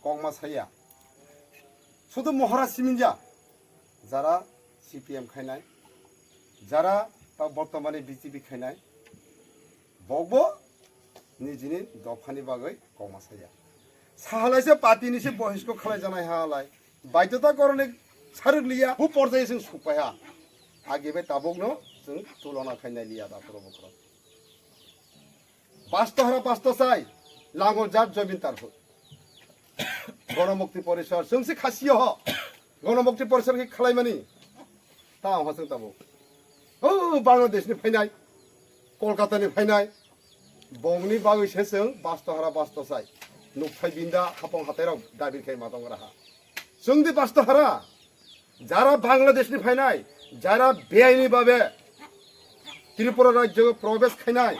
কংমা ছাইয়া শুধু মহারাজ সিমিনজা যারা সিপিএম খাইনায় যারা তা বর্তমানে বিজেপি খাইনায় বকব নিজিনি দফানি বাগৈ কংমা ছাইয়া সাহাलायसो पार्टीनिसो बहिष्क खालायजानाय हालाय बाध्यता करने सारुलिया हु पर्याय जों सफाया आगेबे ताबकनो जों तुलना खायनाय लिया दाफोर बखर बास्तहारा बास्तसाय लांगल जात जबिनतार गणमुक्ति परिषद जोंसो खासियो ह गणमुक्ति परिषद के खालायमानि ता हसों ताबो ओ बांग्लादेशनि फैनाय कलकातानि फैनाय बंगनि बागैसो जों बास्तहारा बास्तसाय नुफाय बिंदा हापं हातेराव दाबिखाय मादं राहा जोंदि बास्तहारा যারা বাংলাদেশनि फायनाय যারা बेआईनि भावे त्रिपुरा राज्य प्रवेश खायनाय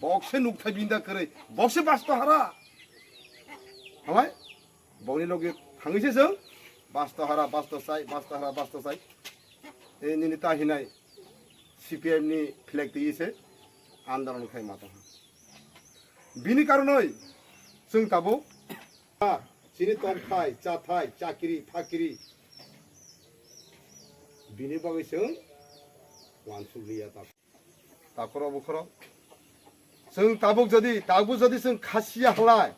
बक्से नुफाय बिंदा करे बक्से बास्तहारा हाय बंगनि लगे थांगैसो जों बास्तहारा बास्तसाय ए निनि ताहिनाय सीपीएम नि फ्लेग दियेसे आन्दोलन खाय मादं बिनि कारनै जों ताबो जिनि तंखाय चाथाय चाकरी फाकरी बिनि बागै जों वानसुलिया ताखर बखर जों ताबुक जदि जों खासिया हलाय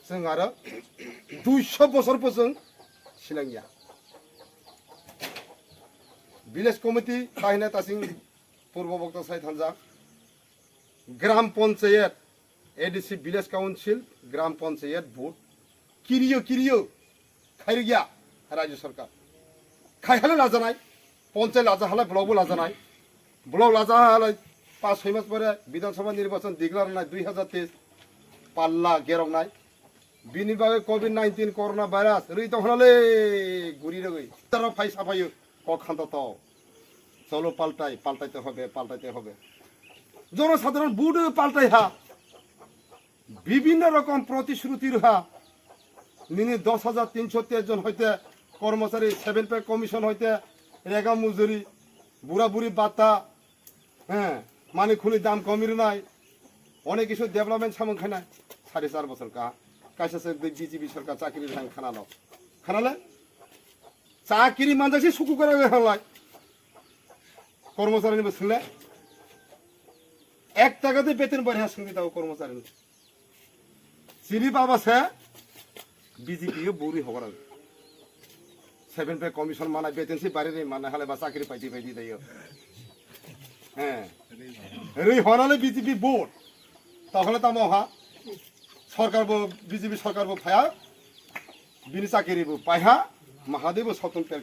जों आरो 200 बोसोरबो जों सिनांगिया विलेज कमिटी ताहिना तासिं पूर्व बक्ता साइ थानजा ग्राम पंचायत एडीसी विलेज काउंसिल ग्राम पंचायत भोट किरियो खायरिया राज्य सरकार खायहाले लाजानाय पंचायत लाजाहालाय ब्लकबो लाजानाय ब्लक लाजाहालाय 5-6 मास परे विधानसभा निर्वाचन दिग्लारनाय 2023 पाल्ला गेरंनाय बिनि बागै कोविड-19 कोरोना भाइरास रै दहनाले गुरि रगै तारा फाइ साफायो क खान्दात चलो पाल्टाइते হবে জনসাধারণ বুড়ো পাল্টাই হা বিভিন্ন রকম প্রতিশ্রুতির হা মিনি 10,313 জন হইতে কর্মচারী 7 পে কমিশন হইতে রেগা মজুরি বুড়া বুড়ি বাতা হ্যাঁ মানে খুলি দাম কমির নাই অনেক কিছু ডেভেলপমেন্ট সামন খানা 4.5 বছর কা কাইসাসে বিজেপি সরকার চাকরি রাং খানালে চাকরি মানজাসি সুকু করে হলাই কর্মচারী বসলে 1 টাকাতে বেতন বাড়া সঙ্গে দাও কর্মচারী সিরি বাবা সে বিজেপি বুড়ি হগরা 7 পে কমিশন মানা বেতন সে বাড়ি রে মানা হালে বা চাকরি পাইতি দেয় হ্যাঁ রে হনালে বিজেপি ভোট তাহলে তা মহা সরকার বিজেপি সরকার ফায়া বিনি চাকরি পাইহা মহাদেব স্বতন্ত্র